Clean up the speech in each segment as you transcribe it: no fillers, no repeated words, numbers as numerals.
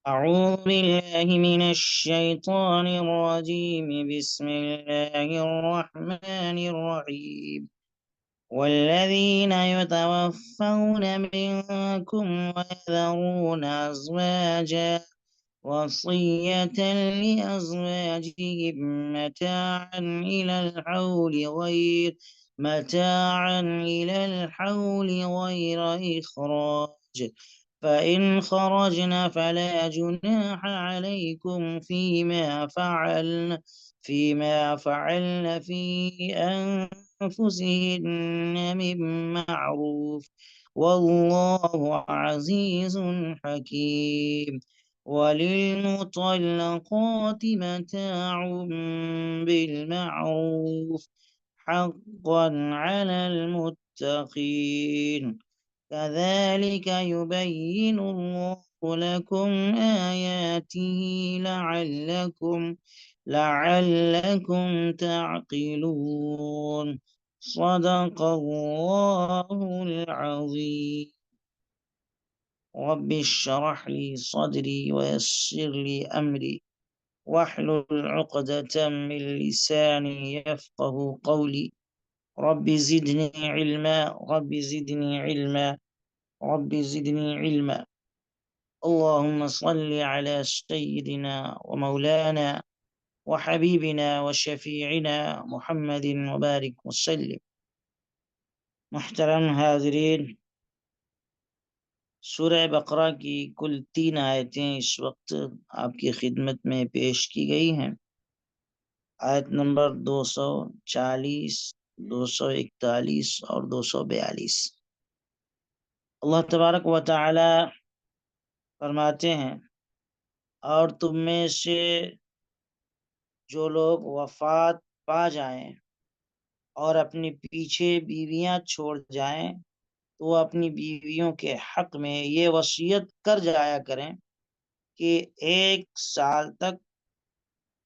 أعوذ بالله من الشيطان الرجيم. بسم الله الرحمن الرحيم. والذين يتوفون منكم ويذرون أزواجا وصية لأزواجهم متاعا إلى الحول غير إخراج، فإن خرجن فلا جناح عليكم فيما فعلن في أنفسهن من معروف، والله عزيز حكيم. وللمطلقات متاع بالمعروف حقا على المتقين، كذلك يبين الله لكم آياته لعلكم تعقلون. صدق الله العظيم. رب اشرح لي صدري ويسر لي أمري واحلل عقدة من لساني يفقه قولي. رب زدني علما، رب زدني علما، رب زدني علما. اللهم صل على سيدنا ومولانا وحبيبنا وشفيعنا محمد وبارك وسلم. محترم حاضرین، سورہ بقرہ کی کل 3 آیتیں اس وقت آپ کی خدمت میں پیش کی گئی ہیں۔ آیت نمبر 240، 241 اور 242۔ اللہ تبارک و تعالی فرماتے ہیں، اور تم میں سے جو لوگ وفات پا جائیں اور اپنے پیچھے بیویاں چھوڑ جائیں تو وہ اپنی بیویوں کے حق میں یہ وصیت کر جایا کریں کہ 1 سال تک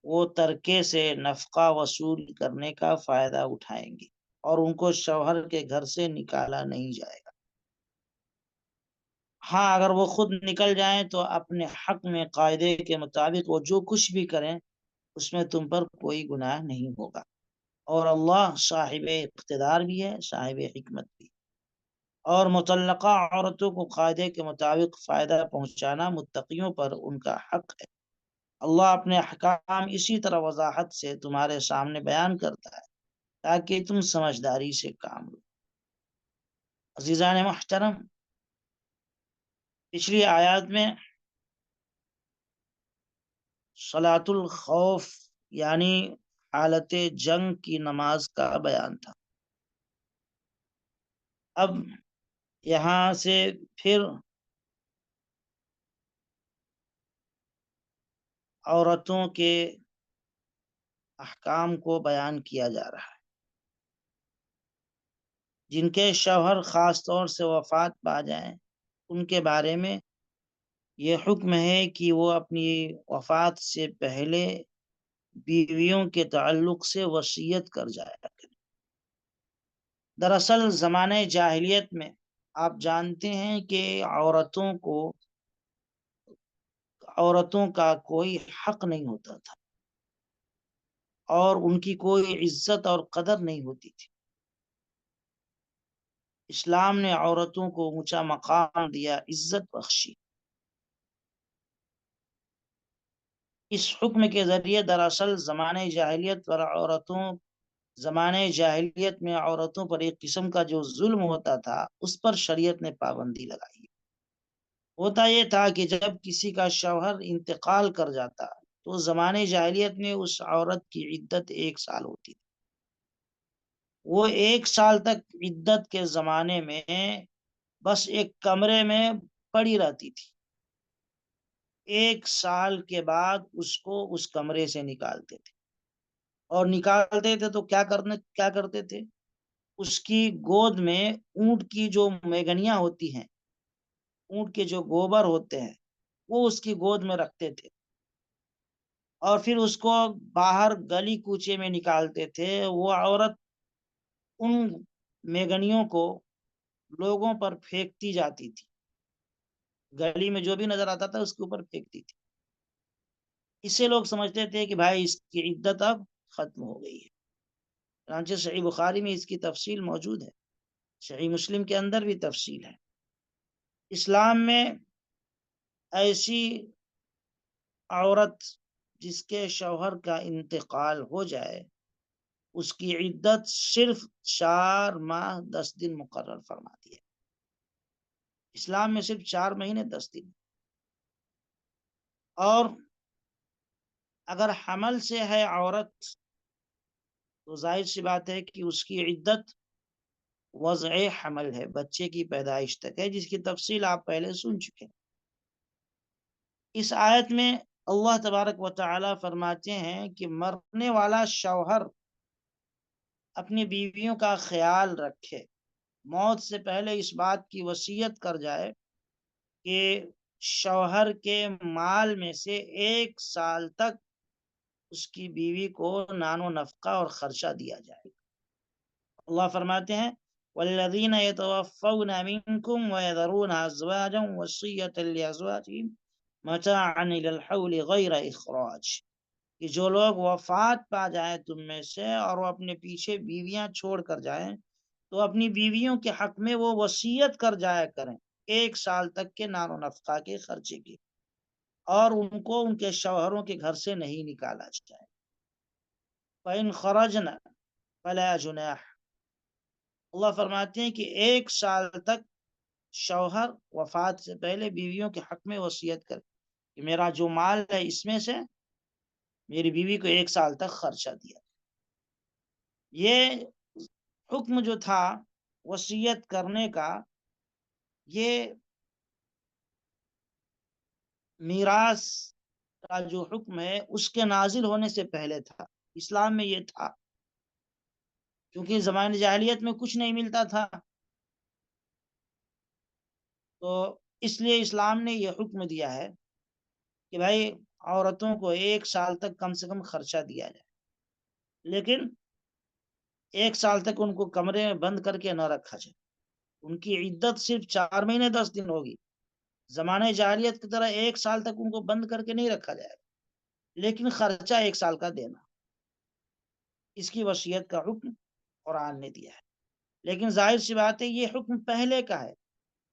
وہ ترکے سے نفقہ وصول کرنے کا فائدہ اٹھائیں گے اور ان کو شوہر کے گھر سے نکالا نہیں جائے گا۔ ہاں، اگر وہ خود نکل جائیں تو اپنے حق میں قاعدے کے مطابق وہ جو کچھ بھی کریں اس میں تم پر کوئی گناہ نہیں ہوگا، اور اللہ صاحب اقتدار بھی ہے، صاحب حکمت بھی۔ اور مطلقہ عورتوں کو قاعدے کے مطابق فائدہ پہنچانا متقیوں پر ان کا حق ہے۔ اللہ اپنے احکام اسی طرح وضاحت سے تمہارے سامنے بیان کرتا ہے تاکہ تم سمجھداری سے کام لو۔ عزیزان محترم، پچھلی آیات میں صلاۃ الخوف یعنی حالت جنگ کی نماز کا بیان تھا۔ اب یہاں سے پھر عورتوں کے احکام کو بیان کیا جا رہا ہے۔ جن کے شوہر خاص طور سے وفات پا جائیں ان کے بارے میں یہ حکم ہے کہ وہ اپنی وفات سے پہلے بیویوں کے تعلق سے وصیت کر جایا کریں۔ دراصل زمانہ جاہلیت میں آپ جانتے ہیں کہ عورتوں کا کوئی حق نہیں ہوتا تھا اور ان کی کوئی عزت اور قدر نہیں ہوتی تھی۔ اسلام نے عورتوں کو اونچا مقام دیا، عزت بخشی۔ اس حکم کے ذریعے دراصل زمانہ جاہلیت میں عورتوں پر ایک قسم کا جو ظلم ہوتا تھا اس پر شریعت نے پابندی لگائی۔ ہوتا یہ تھا کہ جب کسی کا شوہر انتقال کر جاتا تو زمانہ جاہلیت میں اس عورت کی عدت 1 سال ہوتی تھی۔ وہ 1 سال تک عدت کے زمانے میں بس ایک کمرے میں پڑی رہتی تھی۔ 1 سال کے بعد اس کو اس کمرے سے نکالتے تھے، اور نکالتے تھے تو کیا کرتے تھے، اس کی گود میں اونٹ کی جو میگنیاں ہوتی ہیں، اونٹ کے جو گوبر ہوتے ہیں وہ اس کی گود میں رکھتے تھے، اور پھر اس کو باہر گلی کوچے میں نکالتے تھے۔ وہ عورت ان میگنیوں کو لوگوں پر پھینکتی جاتی تھی، گلی میں جو بھی نظر آتا تھا اس کے اوپر پھینکتی تھی. اس سے لوگ سمجھتے تھے کہ بھائی اس کی عدت اب ختم ہو گئی ہے. چنانچہ صحیح بخاری میں اس کی تفصیل موجود ہے، صحیح مسلم کے اندر بھی تفصیل ہے. اسلام میں ایسی عورت جس کے شوہر کا انتقال ہو جائے اس کی عدت صرف 4 ماہ 10 دن مقرر فرما دی ہے. اسلام میں صرف 4 مہینے 10 دن. اور اگر حمل سے ہے عورت تو ظاہر سی بات ہے کہ اس کی عدت وضع حمل ہے، بچے کی پیدائش تک ہے، جس کی تفصیل آپ پہلے سن چکے ہیں. اس آیت میں اللہ تبارک و تعالی فرماتے ہیں کہ مرنے والا شوہر اپنی بیویوں کا خیال رکھے، موت سے پہلے اس بات کی وصیت کر جائے کہ شوہر کے مال میں سے 1 سال تک اس کی بیوی کو نان و نفقہ اور خرچہ دیا جائے. اللہ فرماتے ہیں والذین یتوفون منکم ویذرون ازواجا وصیۃ لازواجہم متاعا الی الحول غیر اخراج، کہ جو لوگ وفات پا جائیں تم میں سے اور وہ اپنے پیچھے بیویاں چھوڑ کر جائیں تو اپنی بیویوں کے حق میں وہ وصیت کر جایا کریں 1 سال تک کے نان و نفقہ کے خرچے کی، اور ان کو ان کے شوہروں کے گھر سے نہیں نکالا جائے. فَإِنْ خَرَجْنَا فَلَا جُنَاحَ، اللہ فرماتے ہیں کہ 1 سال تک شوہر وفات سے پہلے بیویوں کے حق میں وصیت کر کہ میرا جو مال ہے اس میں سے میری بیوی کو 1 سال تک خرچہ دیا. یہ حکم جو تھا وصیت کرنے کا، یہ میراث کا جو حکم ہے اس کے نازل ہونے سے پہلے تھا. اسلام میں یہ تھا کیونکہ زمانے جاہلیت میں کچھ نہیں ملتا تھا، تو اس لیے اسلام نے یہ حکم دیا ہے کہ بھائی عورتوں کو 1 سال تک کم سے کم خرچہ دیا جائے، لیکن 1 سال تک ان کو کمرے میں بند کر کے نہ رکھا جائے. ان کی عدت صرف 4 مہینے 10 دن ہوگی. زمانے جاہلیت کی طرح 1 سال تک ان کو بند کر کے نہیں رکھا جائے گا، لیکن خرچہ 1 سال کا دینا، اس کی وصیت کا حکم قرآن نے دیا ہے. لیکن ظاہر سی بات ہے یہ حکم پہلے کا ہے،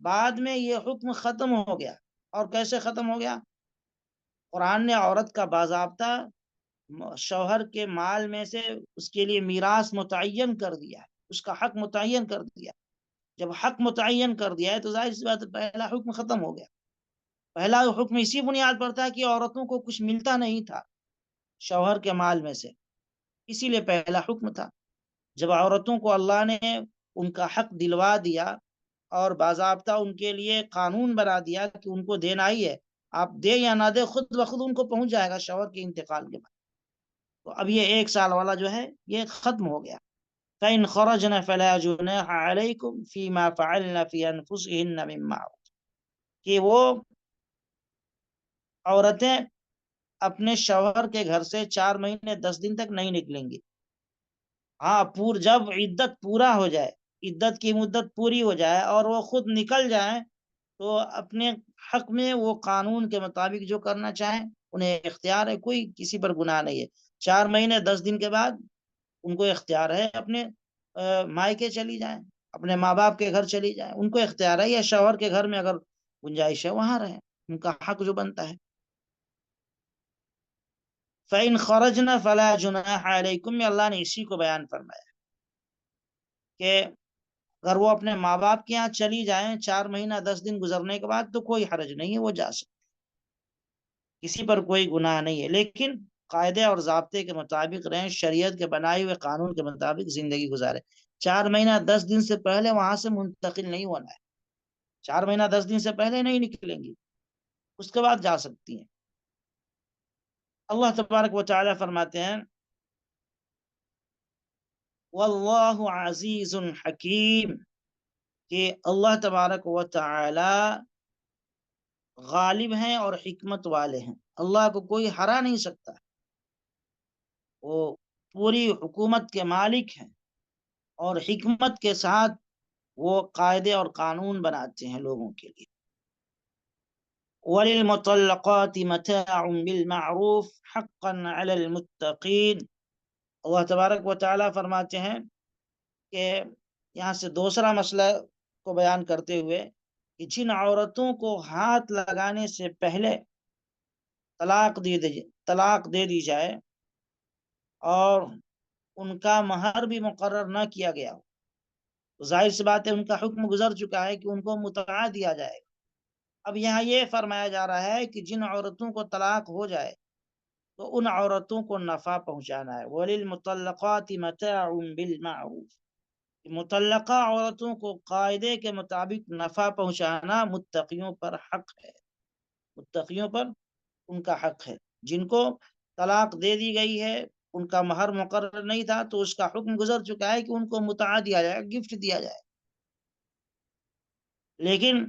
بعد میں یہ حکم ختم ہو گیا. اور کیسے ختم ہو گیا؟ قرآن نے عورت کا باضابطہ شوہر کے مال میں سے اس کے لیے میراث متعین کر دیا ہے، اس کا حق متعین کر دیا. جب حق متعین کر دیا ہے تو ظاہر سی بات ہے پہلا حکم ختم ہو گیا. پہلا حکم اسی بنیاد پر تھا کہ عورتوں کو کچھ ملتا نہیں تھا شوہر کے مال میں سے، اسی لیے پہلا حکم تھا. جب عورتوں کو اللہ نے ان کا حق دلوا دیا اور باضابطہ ان کے لیے قانون بنا دیا کہ ان کو دینا ہی ہے، آپ دے یا نہ دے خود بخود ان کو پہنچ جائے گا شوہر کے انتقال کے بعد. تو اب یہ 1 سال والا جو ہے یہ ختم ہو گیا. فَإِنْ خَرَجْنَ فَلَا جُنَاحَ عَلَيْكُمْ فِي مَا فَعَلْنَ فِي أَنفُسِهِنَّ مِن مَّعْرُوفٍ، کہ وہ عورتیں اپنے شوہر کے گھر سے 4 مہینے 10 دن تک نہیں نکلیں گی. ہاں جب عدت پورا ہو جائے، عدت کی مدت پوری ہو جائے اور وہ خود نکل جائیں تو اپنے حق میں وہ قانون کے مطابق جو کرنا چاہیں انہیں اختیار ہے، کوئی کسی پر گناہ نہیں ہے. 4 مہینے 10 دن کے بعد ان کو اختیار ہے اپنے مائکے چلی جائیں، اپنے ماں باپ کے گھر چلی جائیں، ان کو اختیار ہے، یا شوہر کے گھر میں اگر گنجائش ہے وہاں رہیں، ان کا حق جو بنتا ہے. فَإِنْ خَرَجْنَ فَلَا جُنَاحَ عَلَيْكُمْ میں اللہ نے اسی کو بیان فرمایا کہ اگر وہ اپنے ماں باپ کے یہاں چلی جائیں 4 مہینہ 10 دن گزرنے کے بعد تو کوئی حرج نہیں ہے، وہ جا سکتے، کسی پر کوئی گناہ نہیں ہے. لیکن قاعدے اور ضابطے کے مطابق رہیں، شریعت کے بنائے ہوئے قانون کے مطابق زندگی گزارے. 4 مہینہ 10 دن سے پہلے وہاں سے منتقل نہیں ہونا ہے. 4 مہینہ 10 دن سے پہلے نہیں نکلیں گی، اس کے بعد جا سکتی ہیں. اللہ تبارک و تعالی فرماتے ہیں واللہ عزیز حکیم، کہ اللہ تبارک و تعالی غالب ہیں اور حکمت والے ہیں. اللہ کو کوئی ہرا نہیں سکتا، وہ پوری حکومت کے مالک ہیں اور حکمت کے ساتھ وہ قاعدے اور قانون بناتے ہیں لوگوں کے لیے. وَلِلْمُطَلَّقَاتِ مَتَاعٌ بِالْمَعْرُوفِ حَقًّا عَلَى الْمُتَّقِينَ۔ اللہ تبارک و تعالیٰ فرماتے ہیں کہ یہاں سے دوسرا مسئلہ کو بیان کرتے ہوئے کہ جن عورتوں کو ہاتھ لگانے سے پہلے طلاق دے دی جائے اور ان کا مہر بھی مقرر نہ کیا گیا ہو، تو ظاہر سی بات ہے ان کا حکم گزر چکا ہے کہ ان کو متع دیا جائے گا۔ اب یہاں یہ فرمایا جا رہا ہے کہ جن عورتوں کو طلاق ہو جائے تو ان عورتوں کو نفع پہنچانا ہے۔ وَلِلْمُطَلَّقَاتِ مَتَاعٌ بِالْمَعْرُوفِ، مطلقہ عورتوں کو قاعدے کے مطابق نفع پہنچانا متقیوں پر حق ہے، متقیوں پر ان کا حق ہے۔ جن کو طلاق دے دی گئی ہے، ان کا مہر مقرر نہیں تھا، تو اس کا حکم گزر چکا ہے کہ ان کو متع دیا جائے، گفٹ دیا جائے۔ لیکن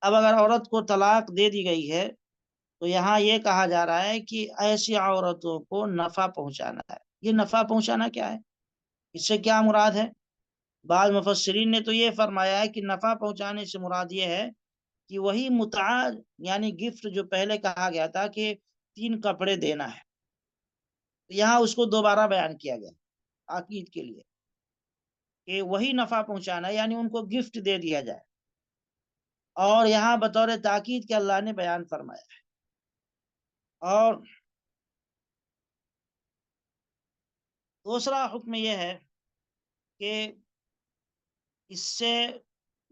اب اگر عورت کو طلاق دے دی گئی ہے تو یہاں یہ کہا جا رہا ہے کہ ایسی عورتوں کو نفع پہنچانا ہے۔ یہ نفع پہنچانا کیا ہے؟ اس سے کیا مراد ہے؟ بعض مفسرین نے تو یہ فرمایا ہے کہ نفع پہنچانے سے مراد یہ ہے کہ وہی متع یعنی گفٹ جو پہلے کہا گیا تھا کہ 3 کپڑے دینا ہے، یہاں اس کو دوبارہ بیان کیا گیا تاکید کے لیے کہ وہی نفع پہنچانا ہے، یعنی ان کو گفٹ دے دیا جائے، اور یہاں بطور تاکید کے اللہ نے بیان فرمایا ہے۔ اور دوسرا حکم یہ ہے کہ اس سے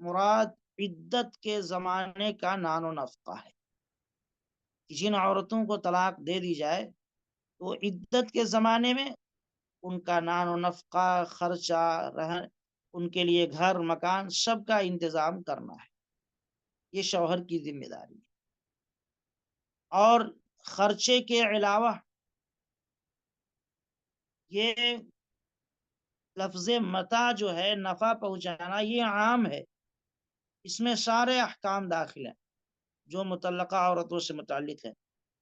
مراد عدت کے زمانے کا نان و نفقہ ہے۔ جن عورتوں کو طلاق دے دی جائے تو عدت کے زمانے میں ان کا نان و نفقہ، خرچہ، ان کے لیے گھر مکان سب کا انتظام کرنا ہے، یہ شوہر کی ذمہ داری ہے۔ اور خرچے کے علاوہ یہ لفظ متاع جو ہے نفع پہنچانا، یہ عام ہے، اس میں سارے احکام داخل ہیں جو مطلقہ عورتوں سے متعلق ہے،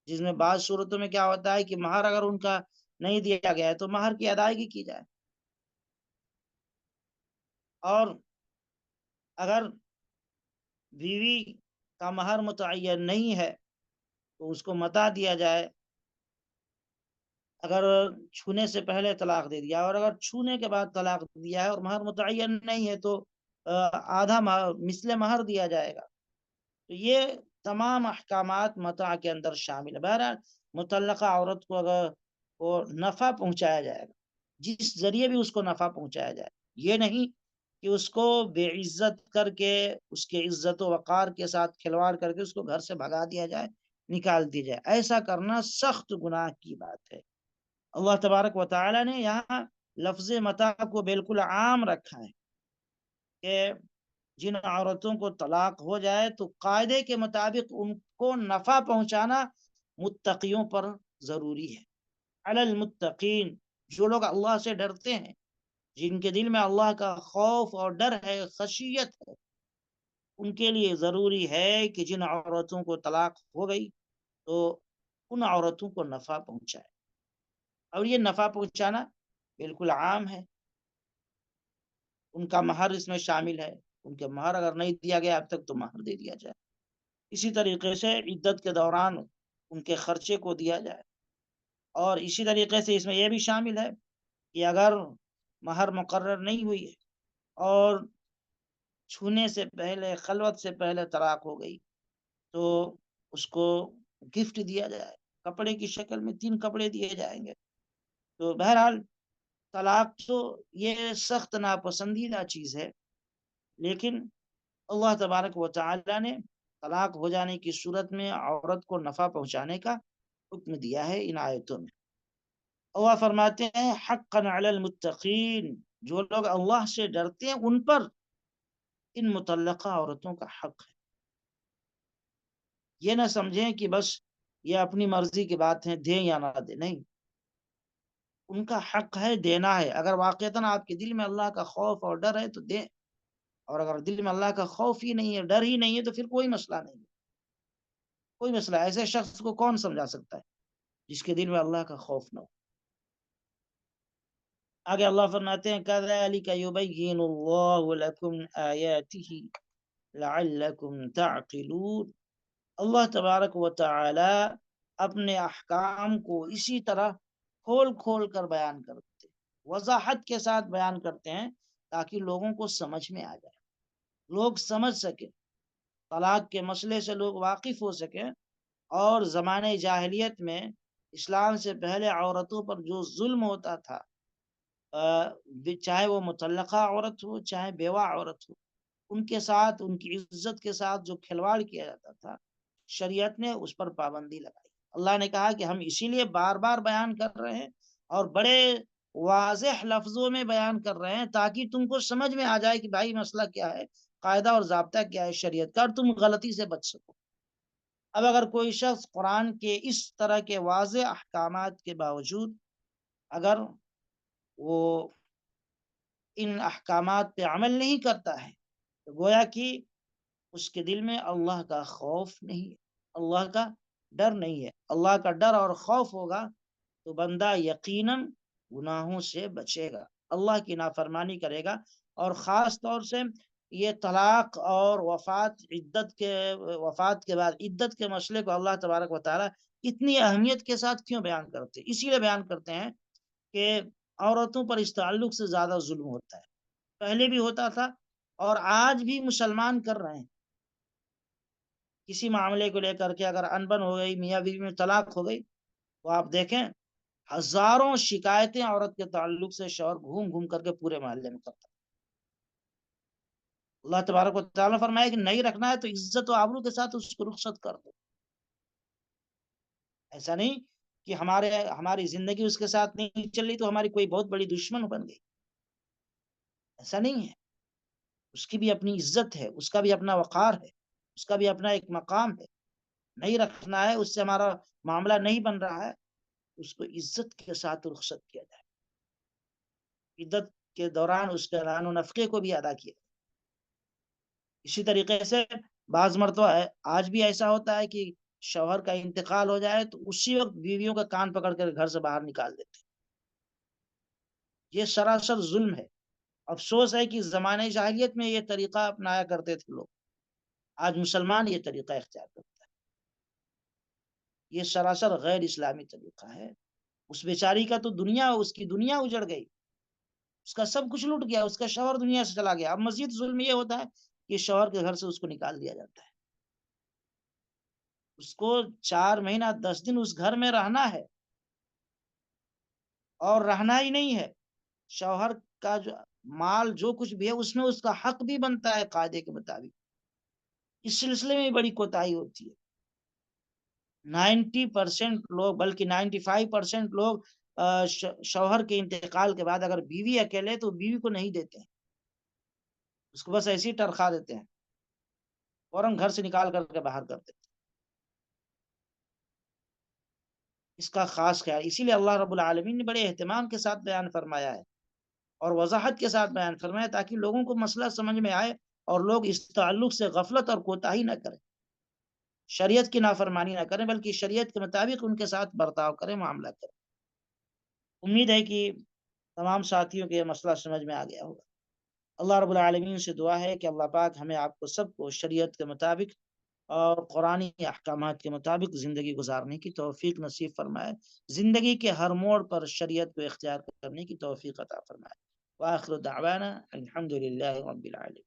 جس میں بعض صورتوں میں کیا ہوتا ہے کہ مہر اگر ان کا نہیں دیا گیا ہے تو مہر کی ادائیگی کی جائے، اور اگر بیوی کا مہر متعین نہیں ہے تو اس کو متاع دیا جائے۔ اگر چھونے سے پہلے طلاق دے دیا اور اگر چھونے کے بعد طلاق دیا ہے اور مہر متعین نہیں ہے تو آدھا مثل مہر دیا جائے گا۔ تو یہ تمام احکامات متاع کے اندر شامل ہے۔ بہرحال مطلقہ عورت کو اگر وہ نفع پہنچایا جائے گا، جس ذریعے بھی اس کو نفع پہنچایا جائے، یہ نہیں کہ اس کو بے عزت کر کے، اس کے عزت و وقار کے ساتھ کھلواڑ کر کے اس کو گھر سے بھگا دیا جائے، نکال دیا جائے، ایسا کرنا سخت گناہ کی بات ہے۔ اللہ تبارک و تعالی نے یہاں لفظ متاع کو بالکل عام رکھا ہے کہ جن عورتوں کو طلاق ہو جائے تو قاعدے کے مطابق ان کو نفع پہنچانا متقیوں پر ضروری ہے۔ علی المتقین، جو لوگ اللہ سے ڈرتے ہیں، جن کے دل میں اللہ کا خوف اور ڈر ہے، خشیت ہے، ان کے لیے ضروری ہے کہ جن عورتوں کو طلاق ہو گئی تو ان عورتوں کو نفع پہنچائے، اور یہ نفع پہنچانا بالکل عام ہے۔ ان کا مہر اس میں شامل ہے، ان کے مہر اگر نہیں دیا گیا اب تک تو مہر دے دیا جائے۔ اسی طریقے سے عدت کے دوران ان کے خرچے کو دیا جائے، اور اسی طریقے سے اس میں یہ بھی شامل ہے کہ اگر مہر مقرر نہیں ہوئی ہے اور چھونے سے پہلے، خلوت سے پہلے طلاق ہو گئی تو اس کو گفٹ دیا جائے، کپڑے کی شکل میں 3 کپڑے دیے جائیں گے۔ تو بہرحال طلاق تو یہ سخت ناپسندیدہ چیز ہے، لیکن اللہ تبارک و تعالی نے طلاق ہو جانے کی صورت میں عورت کو نفع پہنچانے کا حکم دیا ہے ان آیتوں میں۔ اللہ فرماتے ہیں حقا علی المتقین، جو لوگ اللہ سے ڈرتے ہیں ان پر ان مطلقہ عورتوں کا حق ہے۔ یہ نہ سمجھیں کہ بس یہ اپنی مرضی کی بات ہے، دیں یا نہ دیں، نہیں، ان کا حق ہے، دینا ہے۔ اگر واقعتاً آپ کے دل میں اللہ کا خوف اور ڈر ہے تو دیں، اور اگر دل میں اللہ کا خوف ہی نہیں ہے، ڈر ہی نہیں ہے، تو پھر کوئی مسئلہ نہیں ہے، کوئی مسئلہ۔ ایسے شخص کو کون سمجھا سکتا ہے جس کے دل میں اللہ کا خوف نہ ہو؟ آگے اللہ فرماتے ہیں كَذَلِكَ يُبَيِّنُ اللَّهُ لَكُمْ آيَاتِهِ لَعَلَّكُمْ تَعْقِلُونَ۔ اللہ تبارک و تعالی اپنے احکام کو اسی طرح کھول کھول کر بیان کرتے، وضاحت کے ساتھ بیان کرتے ہیں تاکہ لوگوں کو سمجھ میں آ جائے، لوگ سمجھ سکیں، طلاق کے مسئلے سے لوگ واقف ہو سکیں، اور زمانے جاہلیت میں اسلام سے پہلے عورتوں پر جو ظلم ہوتا تھا، چاہے وہ مطلقہ عورت ہو چاہے بیوہ عورت ہو، ان کے ساتھ، ان کی عزت کے ساتھ جو کھلواڑ کیا جاتا تھا، شریعت نے اس پر پابندی لگائی۔ اللہ نے کہا کہ ہم اسی لیے بار بار بیان کر رہے ہیں اور بڑے واضح لفظوں میں بیان کر رہے ہیں تاکہ تم کو سمجھ میں آ جائے کہ بھائی مسئلہ کیا ہے، قاعدہ اور ضابطہ کیا ہے شریعت کا، اور تم غلطی سے بچ سکو۔ اب اگر کوئی شخص قرآن کے اس طرح کے واضح احکامات کے باوجود اگر وہ ان احکامات پہ عمل نہیں کرتا ہے تو گویا کہ اس کے دل میں اللہ کا خوف نہیں ہے، اللہ کا ڈر نہیں ہے۔ اللہ کا ڈر اور خوف ہوگا تو بندہ یقیناً گناہوں سے بچے گا، اللہ کی نافرمانی کرے گا۔ اور خاص طور سے یہ طلاق اور وفات کے بعد عدت کے مسئلے کو اللہ تبارک و تعالیٰ اتنی اہمیت کے ساتھ کیوں بیان کرتے ہیں؟ اسی لیے بیان کرتے ہیں کہ عورتوں پر اس تعلق سے زیادہ ظلم ہوتا ہے، پہلے بھی ہوتا تھا اور آج بھی مسلمان کر رہے ہیں۔ کسی معاملے کو لے کر کے اگر انبن ہو گئی، میاں بیوی میں طلاق ہو گئی، تو آپ دیکھیں ہزاروں شکایتیں عورت کے تعلق سے شوہر گھوم گھوم کر کے پورے محلے میں کرتا ہے۔ اللہ تبارک و تعالیٰ فرمایا کہ نہیں رکھنا ہے تو عزت و آبرو کے ساتھ اس کو رخصت کر دو۔ ایسا نہیں کہ ہماری زندگی اس کے ساتھ نہیں چل رہی تو ہماری کوئی بہت بڑی دشمن بن گئی، ایسا نہیں ہے۔ اس کی بھی اپنی عزت ہے، اس کا بھی اپنا وقار ہے، اس کا بھی اپنا ایک مقام ہے، نہیں رکھنا ہے، اس سے ہمارا معاملہ نہیں بن رہا ہے، اس کو عزت کے ساتھ رخصت کیا جائے، عدت کے دوران اس کے ران و نفقے کو بھی ادا کیا جائے۔ اسی طریقے سے بعض مرتبہ ہے، آج بھی ایسا ہوتا ہے کہ شوہر کا انتقال ہو جائے تو اسی وقت بیویوں کا کان پکڑ کر گھر سے باہر نکال دیتے ہیں۔ یہ سراسر ظلم ہے۔ افسوس ہے کہ زمانے جاہلیت میں یہ طریقہ اپنایا کرتے تھے لوگ، آج مسلمان یہ طریقہ اختیار کرتا ہے۔ یہ سراسر غیر اسلامی طریقہ ہے۔ اس بیچاری کا تو دنیا، اس کی دنیا اجڑ گئی، اس کا سب کچھ لٹ گیا، اس کا شوہر دنیا سے چلا گیا۔ اب مزید ظلم یہ ہوتا ہے کہ شوہر کے گھر سے اس کو نکال دیا جاتا ہے، اس کو 4 مہینہ 10 دن اس گھر میں رہنا ہے، اور رہنا ہی نہیں ہے، شوہر کا جو مال جو کچھ بھی ہے اس میں اس کا حق بھی بنتا ہے قاعدے کے مطابق۔ اس سلسلے میں بڑی کوتاہی ہوتی ہے۔ 90% لوگ، بلکہ 95% لوگ شوہر کے انتقال کے بعد اگر بیوی اکیلے تو بیوی کو نہیں دیتے ہیں، اس کو بس ایسی تنخواہ دیتے ہیں، فوراً گھر سے نکال کر کے باہر کر دیتے ہیں۔ اس کا خاص خیال اسی لیے اللہ رب العالمین نے بڑے اہتمام کے ساتھ بیان فرمایا ہے اور وضاحت کے ساتھ بیان فرمایا تاکہ لوگوں کو مسئلہ سمجھ میں آئے اور لوگ اس تعلق سے غفلت اور کوتاہی نہ کریں، شریعت کی نافرمانی نہ کریں، بلکہ شریعت کے مطابق ان کے ساتھ برتاؤ کریں، معاملہ کریں۔ امید ہے کہ تمام ساتھیوں کے یہ مسئلہ سمجھ میں آ گیا ہوگا۔ اللہ رب العالمین سے دعا ہے کہ اللہ پاک ہمیں آپ کو سب کو شریعت کے مطابق اور قرآنی احکامات کے مطابق زندگی گزارنے کی توفیق نصیب فرمائے، زندگی کے ہر موڑ پر شریعت کو اختیار کرنے کی توفیق عطا فرمائے۔ وآخر دعوانا الحمد للہ رب العالمین۔